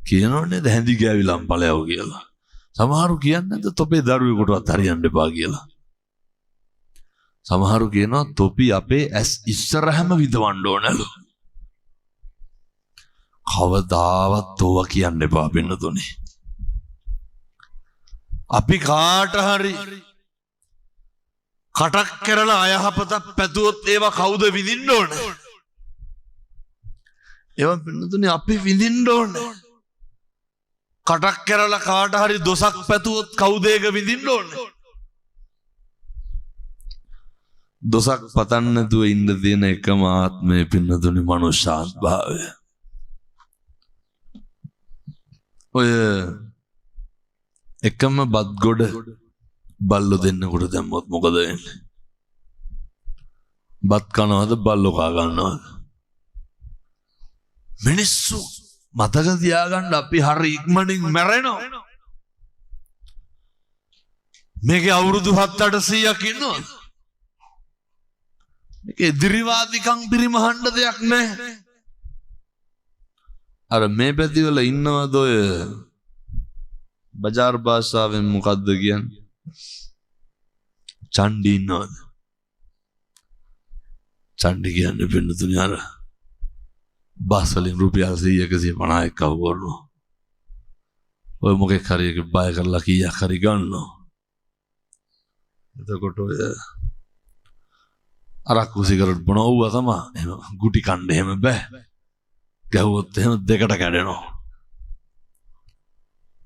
කියනෝනේ දැහැඳි ගෑවිලම් ඵලයව කියලා සමහරු කියන්නේ නැද්ද තොපේ දරුවෙකුටවත් හරියන්න එපා කියලා සමහරු කියනවා තොපි අපේ ඇස් ඉස්සරහම විදවන්න ඕනලු කවදාවත් ඕවා කියන්න එපා පින්නතුනේ අපි කාට හරි කටක් කරලා අයහපතක් පැතුවොත් ඒවා කවුද විඳින්න ඕනේ ඒවා පින්නතුනේ අපි විඳින්න ඕනේ කටක් කරලා කාට හරි දොසක් පැතුවොත් කවුද ඒක විඳින්න ඕනේ දොසක් පතන්න නැතුව ඉන්න තියෙන එකම ආත්මය පින්නතුනේ මනුෂ්‍යාත්භාවය ඔය එකම බත් ගොඩ බල්ලෝ දෙන්නකොට දැම්මොත් මොකද වෙන්නේ බත් කනවද බල්ලෝ කා ගන්නවද මිනිස්සු මතක තියාගන්න අපි හරි ඉක්මනින් මැරෙනවා මේකේ අවුරුදු 7-800ක් ඉන්නවද මේකේ ඉදිරිවාදිකම් පිරිමහන්න දෙයක් නැහැ අර මේ පැතිවල ඉන්නවද ඔය බජාර් භාෂාවෙන් මොකද්ද කියන්නේ චණ්ඩි ඉන්නවද චණ්ඩි කියන්නේ පින්නතුනි අර බස් වලින් රුපියල් 100-150ක් කව කරනවා ඔය මොකෙක් හරි එක බය කරලා කීයක් හරි ගන්නවා එතකොට ඔය අරක්කු සිගරට් බොන ඕවා තමයි එහෙම ගුටි කන්න එහෙම බෑ ගැහුවොත් එහෙම දෙකට කැඩෙනවා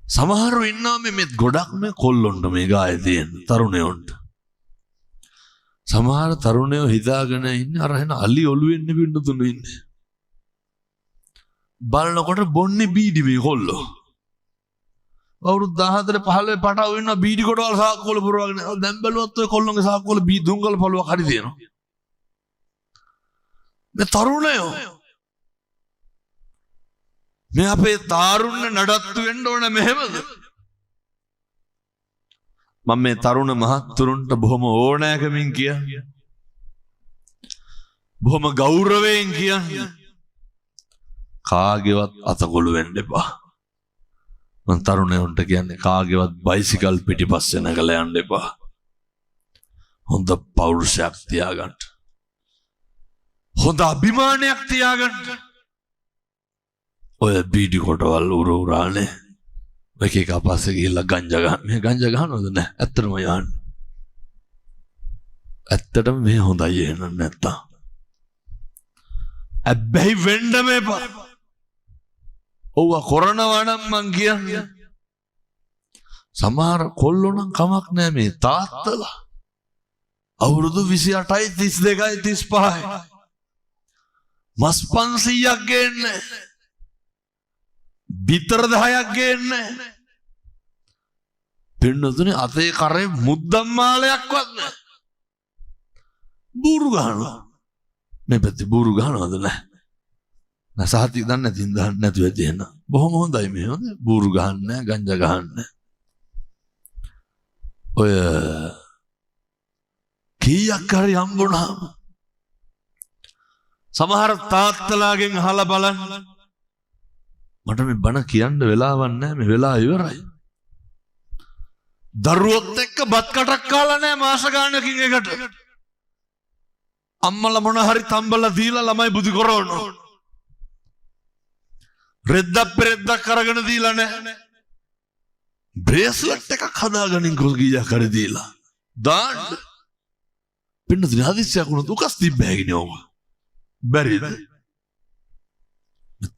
සමහරව ඉන්නවා මේ ගොඩක් මේ කොල්ලොන්ට මේ ගායේ තියෙන තරුණයොන්ට සමහර තරුණයෝ හිතාගෙන ඉන්නේ අර එන අලි ඔළුවෙන් පින්නතුන ඉන්නේ බලනකොට බොන්නේ බීඩි මේ කොල්ලෝ අවුරුදු 14 15 පටව ඉන්න බීඩි කොටවල් සාක්කුවල පුරවගෙන දැන් බැලුවත් ඔය කොල්ලොන්ගේ සාක්කුවල දුංගල පළුවක් හරි තියෙනවා මේ තරුණයෝ මේ අපේ තාරුණ්‍ය නඩත්තු වෙන්න ඕන මෙහෙමද මම මේ තරුණ මහත්තුරුන්ට බොහොම ඕනෑකමින් කියන්නේ බොහොම ගෞරවයෙන් කියන්නේ කාගේවත් අතකොළු වෙන්න එපා මම තරුණයන්ට කියන්නේ කාගේවත් බයිසිකල් පිටිපස්සේ නැගලා යන්න එපා හොඳ පෞරුෂයක් තියාගන්න හොඳ අභිමානයක් තියාගන්න ඔය බීඩි කොටවල් උරානේ එක එක පස්සේ ගිහිල්ලා ගංජා ගන්න මේ ගංජා ගන්නවද නැහැ ඇත්තටම යන්න ඇත්තටම මේ හොඳයි එහෙනම් නැත්තම් අබ්බැහි වෙන්න මේපා ඔව්ව කොරනවා නම් මං කියන්නේ සමහර කොල්ලෝ නම් කමක් නැහැ මේ තාත්තලා අවුරුදු 28යි 32යි 35යි මස් 500ක් ගේන්නේ බිතර 10ක් ගේන්නේ පින්නතුනේ අතේ කරේ මුද්දම් මාලයක්වත් නැහැ බూరు ගහනවා මේ පැත්තේ බూరు ගහනවද නැහැ නැසහති දන්නේ නැතිනම් දන්නේ නැතුව ඇදෙන. බොහොම හොඳයි මේ හොඳ. බూరు ගහන්න, ගංජා ගහන්න. ඔය කීයක් හරි හම්බුණාම සමහර තාත්තලාගෙන් අහලා බලන්න. මට මේ බණ කියන්න වෙලාවක් නැහැ. මේ වෙලාව ඉවරයි. දරුවොත් එක්ක බත් කටක් කාලා නැහැ මාස ගානකින් එකට. අම්මලා මොන හරි තම්බලා දීලා ළමයි බුදි කරවනවා. රෙද්දක් කරගෙන දීලා නැහැ. බ්‍රේස්ලට් එකක් හදාගනින් කොල්ගියා කර දීලා. දාන්න. පින්නදින හදිස්සියක් වුණොත් උකස් තිබ්බෑගිනේ ඔව්. බැරිද?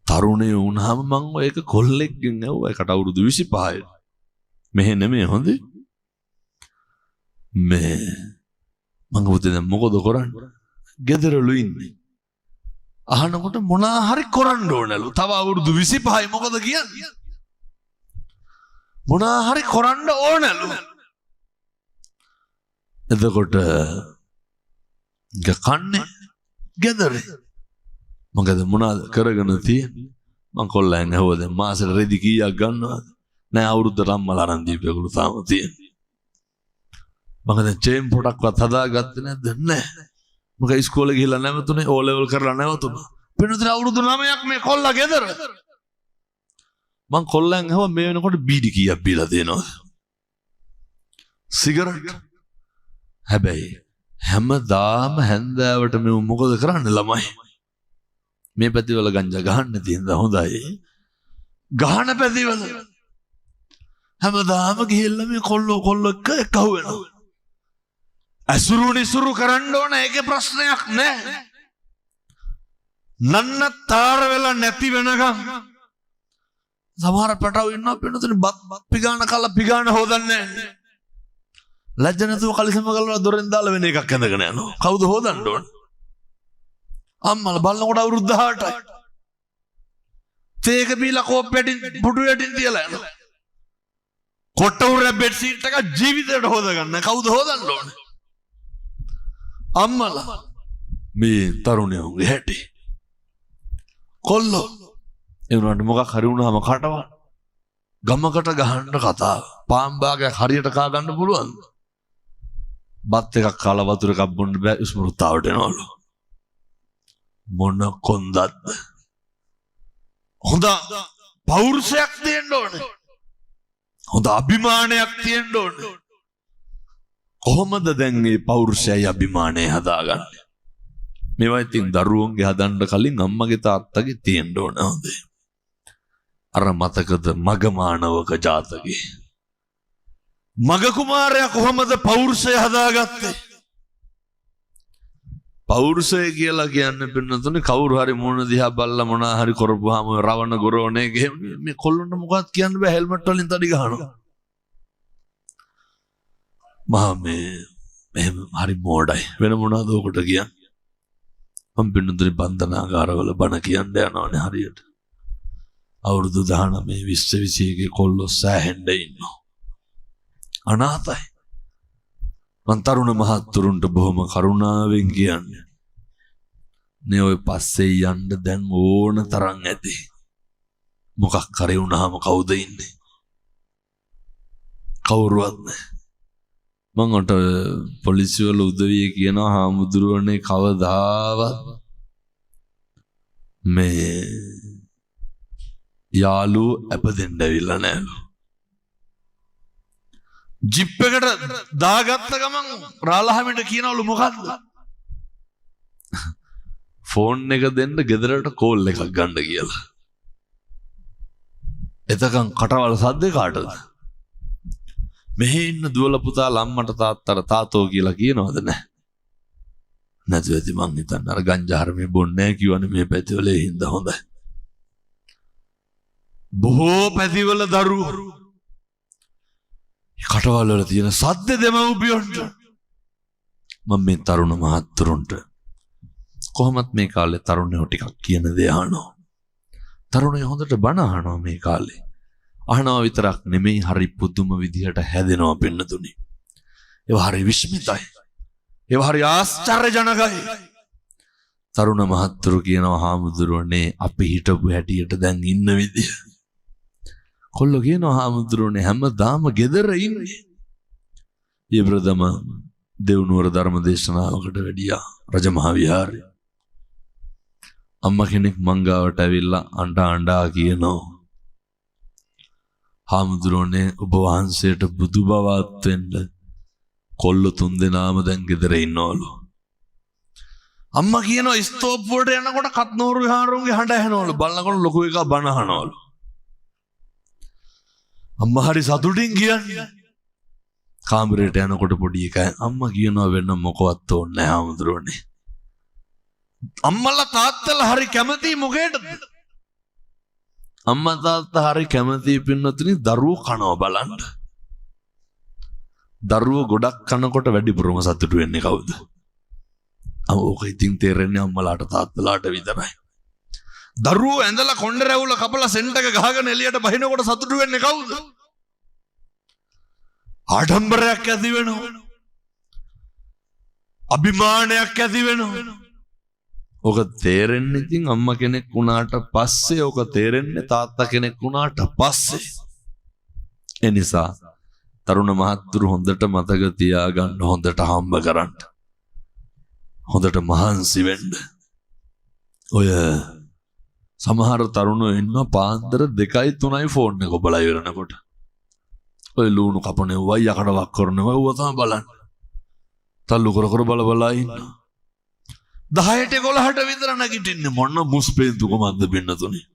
තරුණේ වුණාම මං ඔය එක කොල්ලෙක්ගෙන් ඇහුවා. ඒකට අවුරුදු 25යි. මෙහෙ නෙමෙයි හොඳේ. මේ මං උදේ දැන් මොකද කරන්නේ? ගෙදරලු ඉන්නේ. අහනකොට මොනා හරි කරන්න ඕනලු. තව අවුරුදු 25යි මොකද කියන්නේ? මොනා හරි කරන්න ඕනලු. එතකොට කන්නේ ගෙදරේ. මගද මොනවද කරගෙන තියෙන්නේ? මං කොල්ලෙන් ඇහුවා දැන් මාසෙට රෙදි කීයක් ගන්නවද? නෑ අවුරුද්දට අම්මලා අරන් දීපේකලු තාම තියෙන්නේ. මම දැන් චේන් පොඩක්වත් හදාගත්තේ නැද්ද? නෑ. මම ඉස්කෝලේ ගිහිල්ලා නැවතුනේ. ඕ ලෙවල් කරලා නැවතුණා. පින්නතර අවුරුදු 9ක් මේ කොල්ලා ගෙදර. මං කොල්ලෙන් ඇහුවා මේ වෙනකොට බීඩි කීයක් බීලා දෙනවද? සිගරට්. හැබැයි හැමදාම හැන්දෑවට මේ මොකද කරන්නේ ළමයි? මේ පැතිවල ගංජා ගහන්න තියෙනද හොඳයි. ගහන පැතිවල හැමදාම ගිහිල්ලා මේ කොල්ලෝ එක අහුවෙනවා. අසුරු නිසුරු කරන්න ඕන ඒකේ ප්‍රශ්නයක් නැහැ. නන්නතර වෙලා නැති වෙනකම් සමහර පැටව ඉන්නවා පින්නතුනේ බත් පිගාන කලා පිගාන හොදන්නේ නැහැ. ලැජ්ජ නැතුව කලිසම ගලවලා දොරෙන් දාලා වෙන එකක් ඇඳගෙන යනවා. කවුද හොදන්න ඕන? අම්මලා බලනකොට අවුරුදු 18යි. තේක බීලා කෝප්පෙටින් පුඩු යටින් තියලා යනවා. කොට්ටුර බෙඩ් සීට් එක ජීවිතේට හොද ගන්න. කවුද හොදන්න ඕන? අම්මලා. මේ තරුණයෝගේ හැටි. කොල්ලෝ. ඒ වුණාට මොකක් හරි වුණාම කටවල්. ගමකට ගහන්න කතාව. පාම්බාගයක් හරියට කා ගන්න පුළුවන්ද? බත් එකක් කාලා වතුර එකක් බොන්න බෑ ස්මෘතාවට එනවලු. මොන කොන්දක්ද? හොඳ පෞරුෂයක් තියෙන්න ඕනේ. හොඳ අභිමානයක් තියෙන්න ඕනේ. කොහොමද දැන් මේ පෞරුෂයයි අභිමානය හදාගන්නේ? මේවා ඉතින් දරුවන්ගේ හදන්න කලින් අම්මගේ තාත්තගේ තියෙන්න ඕන හොඳේ. අර මතකද මගමානවක ජාතකේ? මග කුමාරයා කොහොමද පෞරුෂය හදාගත්තේ? පෞරුෂය කියලා කියන්නේ පින්නතුනේ කවුරු හරි මොන දිහා බල්ලා මොනා හරි කරපුවාම රවණ ගොරෝනේ ගෙ මේ කොල්ලොන්ට මොකක්ද කියන්න බෑ. හෙල්මට් වලින් තඩි ගහනවා. මහා මේ එහෙම හරි මෝඩයි. වෙන මොනවද ඔකට කියන්නේ? මම පින්නතුනේ බන්ධනාගාරවල බණ කියන්න යනවානේ හරියට. අවුරුදු 19 20 21 කොල්ලෝ සෑහෙන්න ඉන්නවා. අනාථයි. මන් තරුණ මහත්තුරුන්ට බොහොම කරුණාවෙන් කියන්නේ. නේ ඔය පස්සේ යන්න දැන් ඕන තරම් ඇති. මොකක් කරේ වුණාම කවුද ඉන්නේ? කවුරුවත් නැහැ. මං ඔට පොලිසිය වල උදවිය කියනවා හාමුදුරුවනේ කවදාවත් මේ යාළුවෝ අපදෙන්න ඇවිල්ලා නැහැ. ජිප් එකට දාගත්ත ගමන් රාලහාමිට කියනවලු මොකද්ද? ෆෝන් එක දෙන්න ගෙදරට කෝල් එකක් ගන්න කියලා. එතකන් කටවල සද්දේ කාටද? මෙහි ඉන්න දුවල පුතා අම්මට තාත්තට තාතෝ කියලා කියනවද නැහැ? නැතුව ඇති මං හිතන්නේ අර ගංජා හරමේ බොන්නේ නැහැ කියවනේ මේ පැතිවල ඒ හින්දා හොඳයි. බොහෝ පැතිවල දරුවෝ කටවල් වල තියෙන සද්ද දෙමව්පියන්ට මම මේ තරුණ මහත්තුරුන්ට කොහොමත් මේ කාලේ තරුණයෝ ටිකක් කියන දේ අහනවා. තරුණයෝ හොඳට බණ අහනවා මේ කාලේ. අහනවා විතරක් නෙමෙයි හරි පුදුම විදිහට හැදෙනවා පින්නතුනි. ඒවා හරි විස්මිතයි. ඒවා හරි ආශ්චර්යජනකයි. තරුණ මහත්තුරු කියනවා හාමුදුරුවනේ අපි හිටපු හැටියට දැන් ඉන්න විදිය. කොල්ලෝ කියනවා හාමුදුරුවනේ හැමදාම ගෙදර ඉන්නේ. ඊබ්‍රදම දෙව්නුවර ධර්ම දේශනාවකට වැඩියා රජමහා විහාරේ. අම්මා කෙනෙක් මංගාවට ඇවිල්ලා අඬා කියනවා හාමුදුරුවනේ ඔබ වහන්සේට බුදු බවත් වෙන්න කොල්ලෝ 3 දෙනාම දැන් ගෙදර ඉන්නවලු. අම්මා කියනවා ස්තෝප්පුවට යනකොට කත්නෝරු විහාරුන්ගේ හඬ ඇහෙනවලු. බලනකොට ලොකු එකා බණ අහනවලු. අම්මා හරි සතුටින් කියන්නේ. කාමරේට යනකොට පොඩි එකා අම්මා කියනවා වෙන මොකවත් ඕනේ නැහැ හාමුදුරුවනේ. අම්මලා තාත්තලා හරි කැමති මොකේද? අම්මා තාත්තා හරි කැමති පින්නතුනි දරුවෝ කනවා බලන්න. දරුවෝ ගොඩක් කනකොට වැඩිපුරම සතුටු වෙන්නේ කවුද? ඕක ඉතින් තේරෙන්නේ අම්මලාට තාත්තලාට විතරයි. දරුවෝ ඇඳලා කොණ්ඩ රැවුල කපලා සෙන්ට් එක ගහගෙන එළියට බහිනකොට සතුටු වෙන්නේ කවුද? ආඩම්බරයක් ඇති වෙනවා. අභිමානයක් ඇති වෙනවා. ඕක තේරෙන්නේ ඉතින් අම්මා කෙනෙක් වුණාට පස්සේ, ඕක තේරෙන්නේ තාත්තා කෙනෙක් වුණාට පස්සේ. ඒ නිසා තරුණ මහත්තුරු හොඳට මතක තියාගන්න, හොඳට හම්බ කරන්න, හොඳට මහන්සි වෙන්න. ඔය සමහර තරුණයෝ ඉන්න පාන්දර 2යි 3යි ෆෝන් එක ඔබලා ඉවරනකොට ඔය ලුණු කපනේ වයි යකඩ වක් කරනවා ඌව තමයි බලන්න. තල්ලු කර බලා ඉන්න. 10ට 11ට විතර නැගිටින්නේ මොන මුස්පේන්තු කොමද්ද බින්නතුනේ.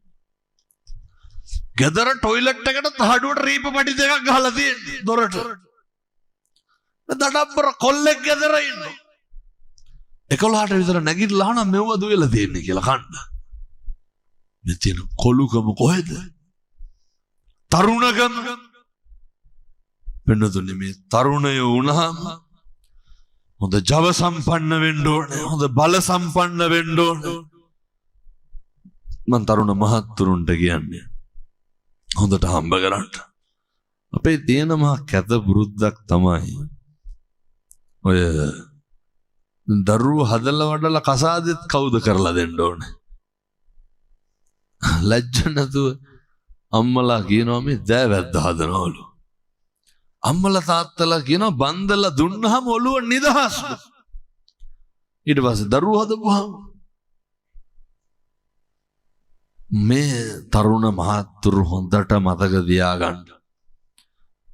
ගෙදර টয়ලට් එකට තහඩුවට රීප පටි දෙකක් ගහලා තියෙන්නේ දොරට. දඩබ්බර කොල්ලෙක් ගෙදර ඉන්නවා. 11ට විතර නැගිටලා අහන මෙව දුවලා තියෙන්නේ කියලා කන්න. මේ තියෙන කොලුකම කොහෙද? තරුණකම. වෙනතුනේ මේ තරුණය වුණාම හොඳ ජව සම්පන්න වෙන්න ඕනේ, හොඳ බල සම්පන්න වෙන්න ඕනේ. මං තරුණ මහත්තුරුන්ට කියන්නේ හොඳට හම්බ කරන්න. අපේ තියෙන මහා කැත පුරුද්දක් තමයි ඔය දරුවෝ හදලා වඩලා කසාදෙත් කවුද කරලා දෙන්න ඕනේ. ලැජ්ජ නැතුව අම්මලා කියනවා මේ දෑවැද්ද හදනවලු. අම්මලා තාත්තලා කියනවා බන්දලා දුන්නාම ඔළුව නිදහස්. ඊට පස්සේ දරුවෝ හදපුවාම මේ තරුණ මහත්තුරු හොඳට මතක තියාගන්න.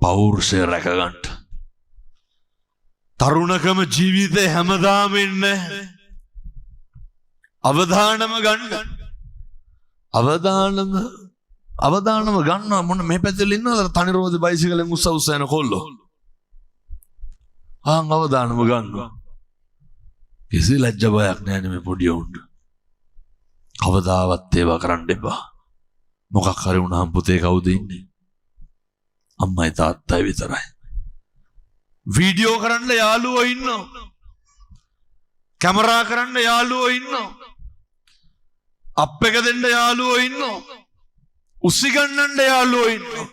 පෞරුෂය රැකගන්න. තරුණකම ජීවිතේ හැමදාම ඉන්නේ. අවදානම ගන්න. අවදානම ගන්නවා. මොන මේ පැත්තේ ඉන්නවද තනි රෝදේ බයිසිකලෙන් උස්ස යන කොල්ලෝ. අවදානම ගන්නවා. කිසි ලැජ්ජ බයක් නැහැ මේ පොඩි උන්ට. කවදාවත් ඒවා කරන්න එපා. මොකක් හරි වුණාම පුතේ කවුද ඉන්නේ? අම්මයි තාත්තයි විතරයි. වීඩියෝ කරන්න යාළුවෝ ඉන්නවා. කැමරා කරන්න යාළුවෝ ඉන්නවා. අප් එක දෙන්න යාළුවෝ ඉන්නවා. උස්සි ගන්නන්න යාළුවෝ ඉන්නවා.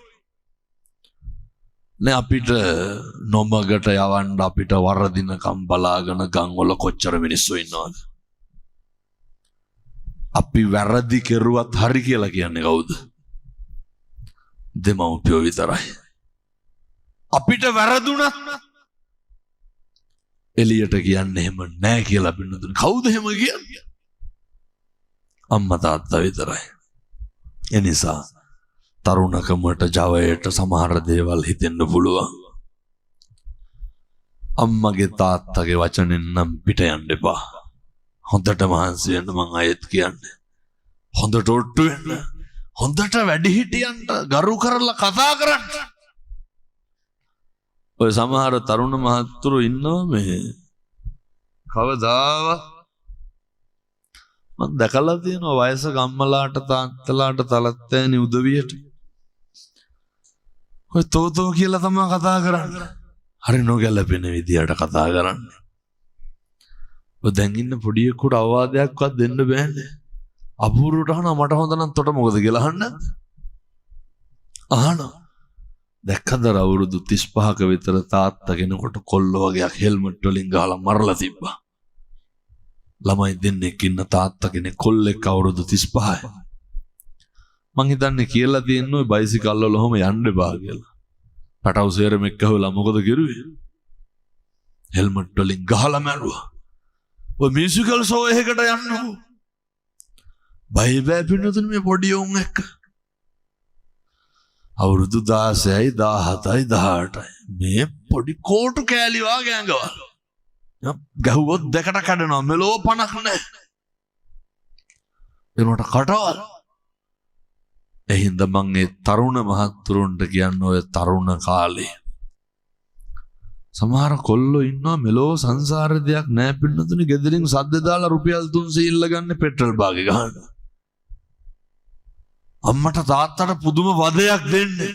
නේ අපිට නොමගට යවන්න අපිට වරදිනකම් බලාගෙන ගම්වල කොච්චර මිනිස්සු ඉන්නවද? අපි වැරදි කෙරුවත් හරි කියලා කියන්නේ කවුද? දෙමව්පියෝ විතරයි. අපිට වැරදුනත් එළියට කියන්නේ එහෙම නැහැ කියලා බින්දුන. කවුද එහෙම කියන්නේ? අම්මා තාත්තා විතරයි. ඒ නිසා තරුණකමට ජවයට සමහර දේවල් හිතෙන්න පුළුවන්. අම්මගේ තාත්තගේ වචනෙන් නම් පිට යන්න එපා. හොඳට මහන්සි වෙන්න මං ආයෙත් කියන්නේ. හොඳට ඔට්ටු වෙන්න. හොඳට වැඩිහිටියන්ට ගරු කරලා කතා කරන්න. ඔය සමහර තරුණ මහත්තුරු ඉන්නවා මේ කවදාවත් මම දැකලා තියෙනවා වයසක අම්මලාට තාත්තලාට තලත්තෑනි උදවියට ඔය තෝතෝ කියලා තමයි කතා කරන්නේ. හරි නොගැලපෙන විදියට කතා කරන්නේ. ඔය දැන් ඉන්න පොඩියෙකුට අවවාදයක්වත් දෙන්න බෑනේ. අපූර්වට අහනවා මට හොඳ නම් තොට මොකද කියලා අහන්න. අහනවා. දැක්කද අවුරුදු 35ක විතර තාත්තා කෙනෙකුට කොල්ල වගේක් හෙල්මට් වලින් ගහලා මරලා තිබ්බා. ළමයි දෙන්නෙක් ඉන්න තාත්තා කෙනෙක් කොල්ලෙක් අවුරුදු 35යි. මං හිතන්නේ කියලා තියෙන්නේ ඔය බයිසිකල් වල ඔහම යන්න එපා කියලා. පටවු සේරම එක්කවලා මොකද කිරුවේ? හෙල්මට් වලින් ගහලා මැරුවා. ඔය මියුසිකල් ෂෝ එකකට යන්නකෝ. බයි බෑ පින්නතුනේ මේ පොඩි උන් එක්ක. අවුරුදු 16යි 17යි 18යි මේ පොඩි කෝටු කෑලි වාගේ ඇඟවල. ගහුවොත් දෙකට කඩනවා මෙලෝ පණක් නැහැ. එනකොට කටවල්. එහින්ද මං ඒ තරුණ මහත්තුරුන්ට කියන්නේ ඔය තරුණ කාලේ සමහර කොල්ලෝ ඉන්නවා මෙලෝ සංසාරේ දෙයක් නැහැ පින්නතුනේ ගෙදරින් සද්ද දාලා රුපියල් 300 ඉල්ල ගන්න පෙට්‍රල් බාගේ ගහන්න. අම්මට තාත්තට පුදුම වදයක් දෙන්නේ.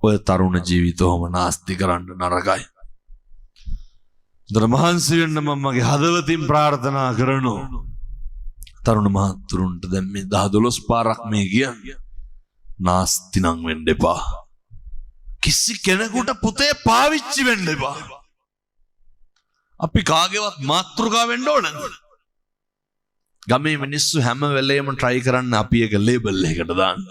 ඔය තරුණ ජීවිතවම නාස්ති කරන්න නරකයි. දර මහන්සි වෙන්න මමගේ හදවතින් ප්‍රාර්ථනා කරනවා. තරුණ මහත්තුරුන්ට දැන් මේ 10-12 පාරක් මේ කියන්නේ. නාස්ති නම් වෙන්න එපා. කිසි කෙනෙකුට පුතේ පාවිච්චි වෙන්න එපා. අපි කාගේවත් මාතෘකාව වෙන්න ඕනද? ගමේ මිනිස්සු හැම වෙලේම try කරන්නේ අපි එක ලේබල් එකකට දාන්න.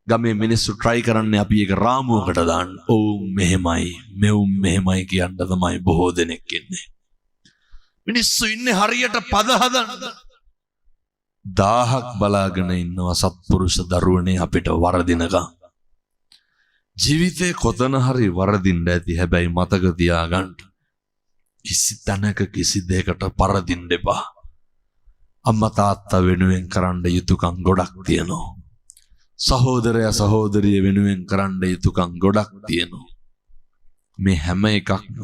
ගමේ මිනිස්සු try කරන්නේ අපි එක රාමුවකට දාන්න. ඔව් මෙහෙමයි, මෙවුම් මෙහෙමයි කියන්න තමයි බොහෝ දෙනෙක් ඉන්නේ. මිනිස්සු ඉන්නේ හරියට පද හදන්න. 1000ක් බලාගෙන ඉන්නවා සත්පුරුෂ දරුවනේ අපිට වරදිනකම්. ජීවිතේ කොතන හරි වරදින්න ඇති. හැබැයි මතක තියාගන්න කිසි තැනක කිසි දෙයකට පරදින්න එපා. අම්මා තාත්තා වෙනුවෙන් කරන්න යුතුයකම් ගොඩක් තියෙනවා. සහෝදරයා සහෝදරිය වෙනුවෙන් කරන්න යුතුයකම් ගොඩක් තියෙනවා. මේ හැම එකක්ම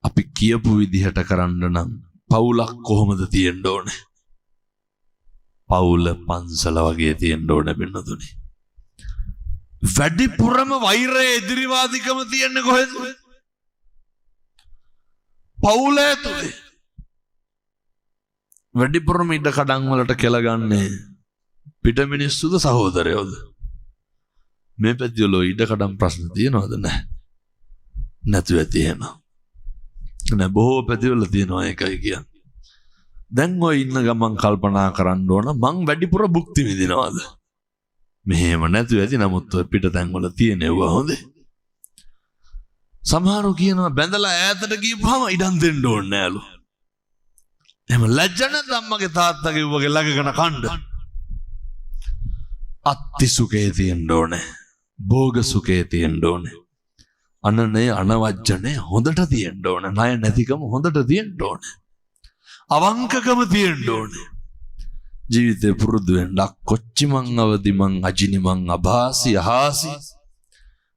අපි කියපු විදිහට කරන්න නම් පවුලක් කොහොමද තියෙන්න ඕනේ? පවුල පන්සල වගේ තියෙන්න ඕනේ බින්නතුනේ. වැඩිපුරම වෛරය එදිරිවාදිකම තියන්නේ කොහෙද? පවුලේ තුලේ. වැඩිපුරම ඉඩ කඩන් වලට කෙලගන්නේ පිට මිනිස්සුද සහෝදරයෝද? මේ පැතිවල ඉඩ කඩන් ප්‍රශ්න තියෙනවද? නැහැ. නැතු ඇති එහෙම. නෑ බොහෝ පැතිවල තියෙනවා ඒකයි කියන්නේ. දැන් ඔය ඉන්න ගමන් කල්පනා කරන්න ඕන මං වැඩිපුර භුක්ති විඳිනවද? මෙහෙම නැතු ඇති. නමුත් ඔය පිට තැන් වල තියෙනවා හොඳේ. සමහරව කියනවා බැඳලා ඈතට ගියපුවම ඉඩම් දෙන්න ඕනේ නෑලු. එහෙම ලැජ්ජ නැද්ද අම්මගේ තාත්තගේ වගේ ළඟගෙන කණ්ඩ? අත්ති සුඛේ තියෙන්න ඕනේ. භෝග සුඛේ තියෙන්න ඕනේ. අනනේ අනවජ්ජනේ හොඳට තියෙන්න ඕනේ. ණය නැතිකම හොඳට තියෙන්න ඕනේ. අවංකකම තියෙන්න ඕනේ. ජීවිතේ පුරුදු වෙන්න කොච්චි මං අවදි මං අජිනි මං අභාසි අහාසි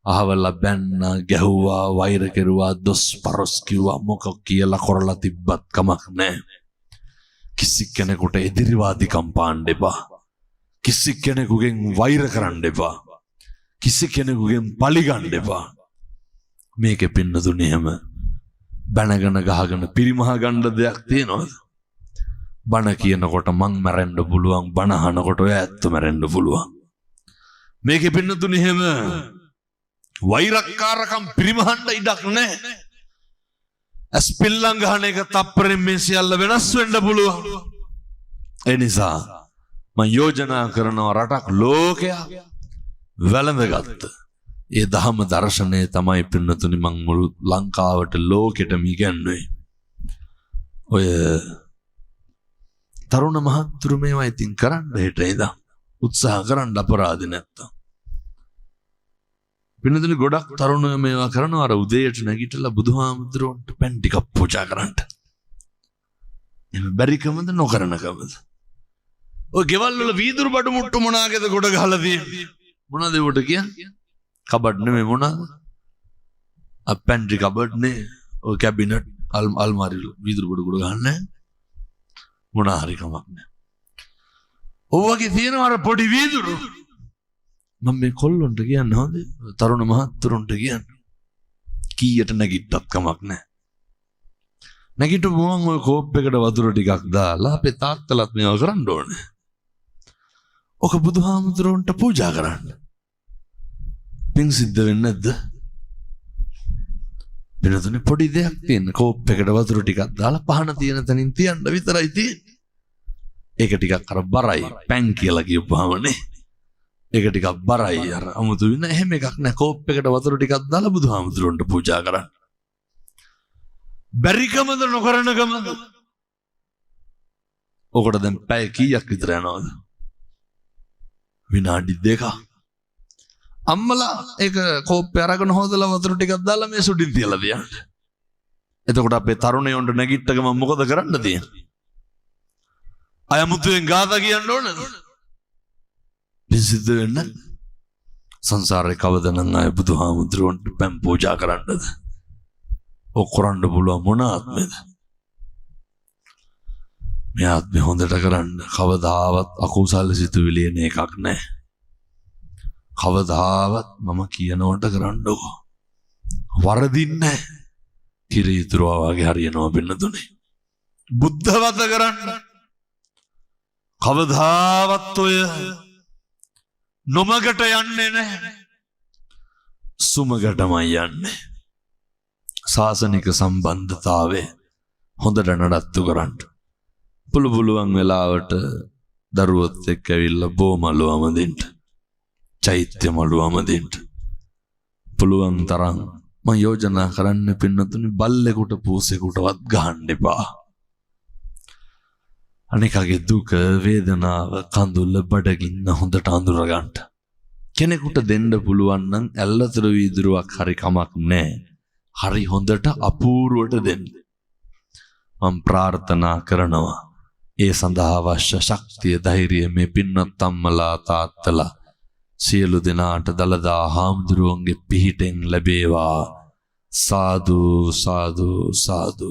අහවල බැන්න ගැහුවා වෛර කෙරුවා දොස් පරොස් කිව්වා මොකක් කියලා කරලා තිබ්බත් කමක් නැහැ. කිසි කෙනෙකුට එදිරිවාදිකම් පාන්න එපා. කිසි කෙනෙකුගෙන් වෛර කරන්න එපා. කිසි කෙනෙකුගෙන් පලි ගන්න එපා. මේකේ පින්නතුනේ හැම බැනගෙන ගහගෙන පිරිමහ ගන්න දෙයක් තියනවද? බණ කියනකොට මං මැරෙන්න පුළුවන්. බණ අහනකොට ඔය ඇත්ත මැරෙන්න පුළුවන්. මේකේ පින්නතුනේ හැම වෛරක්කාරකම් පිරිමහන්න ඉඩක් නැහැ. ස්පිල්ලම් ගහන එක තප්පරෙන් මේ සියල්ල වෙනස් වෙන්න පුළුවන්. ඒ නිසා මම යෝජනා කරනවා රටක් ලෝකයක් වැළඳගත්ත ඒ ධම්ම දර්ශනය තමයි පින්නතුනි මම මුළු ලංකාවට ලෝකෙටම ඉගැන්වුවේ. ඔය තරුණ මහත්තුරු මේවා ඉතින් කරන්න හෙට ඉඳන් උත්සාහ කරන්න අපරාධ නැත්තම්. පින්නතුනි ගොඩක් තරුණයෝ මේවා කරනවා. අර උදේට නැගිටලා බුදුහාමුදුරුවන්ට පෙන් ටිකක් පූජා කරන්න. එහෙම බැරිකමද නොකරනකමද? ඔය ගෙවල් වල වීදුරු බඩු මුට්ටු මොනාගේද ගොඩ ගහලා තියෙන්නේ? මොනවද ඒවට කියන්නේ? කබඩ් නෙමෙයි මොනවාද? අපෙන්ට්‍රි කබඩ් නේ. ඔය කැබිනට් අල්මාරි වීදුරු බඩු ගොඩ ගහන්නේ මොනා හරි කමක් නැහැ. ඔවගේ තියෙනවා අර පොඩි වීදුරු. මම මේ කොල්ලොන්ට කියන්නේ හොඳ තරුණ මහත්තුරුන්ට කියන්නේ කීයට නැගිට්ටත් කමක් නැහැ. නැගිටපු මම ඔය කෝප් එකට වතුර ටිකක් දාලා අපේ තාත්තලත් මේවා කරන්න ඕනේ. ඔක බුදුහාමුදුරුවන්ට පූජා කරන්න. පින් සිද්ධ වෙන්නේ නැද්ද? වෙනතුනේ පොඩි දෙයක් තියෙන කෝප් එකට වතුර ටිකක් දාලා පහන තියෙන තැනින් තියන්න විතරයි තියෙන්නේ. ඒක ටිකක් අර බරයි පැන් කියලා කියපුවාමනේ. ඒක ටිකක් බරයි අර අමුතු වෙන එහෙම එකක් නෑ. කෝප් එකට වතුර ටිකක් දාලා බුදුහාමුදුරන්ට පූජා කරන්න. බැරිකමද නොකරනකමද? ඔකට දැන් පැය කීයක් විතර යනවද? විනාඩි 2ක්. අම්මලා ඒක කෝප්පේ අරගෙන හොදලා වතුර ටිකක් දාලා මේ සුඩින් තියලා තියන්න. එතකොට අපේ තරුණයොන්ට නැගිට්ට ගමන් මොකද කරන්න තියෙන්නේ? අයමුතුෙන් ගාථා කියන්න ඕනද? පිසිද්ද වෙන්න සංසාරේ කවදනම් ආය බුදුහාමුදුරන්ට පැන් පූජා කරන්නද? ඔක් කරන්න පුළුවන් මොන ආත්මෙද? මේ ආත්මෙ හොඳට කරන්න කවදාවත් අකුසල සිතුවිලි එන එකක් නැහැ. කවදාවත් මම කියනවට කරන්නකො. වරදින්නේ නැහැ. කිරිතුරා වගේ හරියනවා බෙන්නතුනේ. බුද්ධවත කරන්න. කවදාවත් ඔය නොමගට යන්නේ නැහැ. සුමගටමයි යන්නේ. ශාසනික සම්බන්ධතාවය හොඳට නඩත්තු කරන්න. පුළුවන් වෙලාවට දරුවොත් එක්ක ඇවිල්ලා බෝමලුවම දෙන්න. චෛත්‍ය මළුවම දෙන්න. පුළුවන් තරම් මම යෝජනා කරන්න පින්නතුනි බල්ලෙකුට පූසෙකුටවත් ගහන්න එපා. අනිකගේ දුක වේදනාව කඳුල බඩගින්න හොඳට අඳුර ගන්න. කෙනෙකුට දෙන්න පුළුවන් නම් ඇල්ලතර වීදුරුවක් හරි කමක් නැහැ. හරි හොඳට අපූර්වට දෙන්න. මම ප්‍රාර්ථනා කරනවා ඒ සඳහා අවශ්‍ය ශක්තිය ධෛර්යය මේ පින්වත් අම්මලා තාත්තලා සියලු දෙනාට දලදා හාමුදුරුවන්ගේ පිහිටෙන් ලැබේවා. සාදු සාදු සාදු.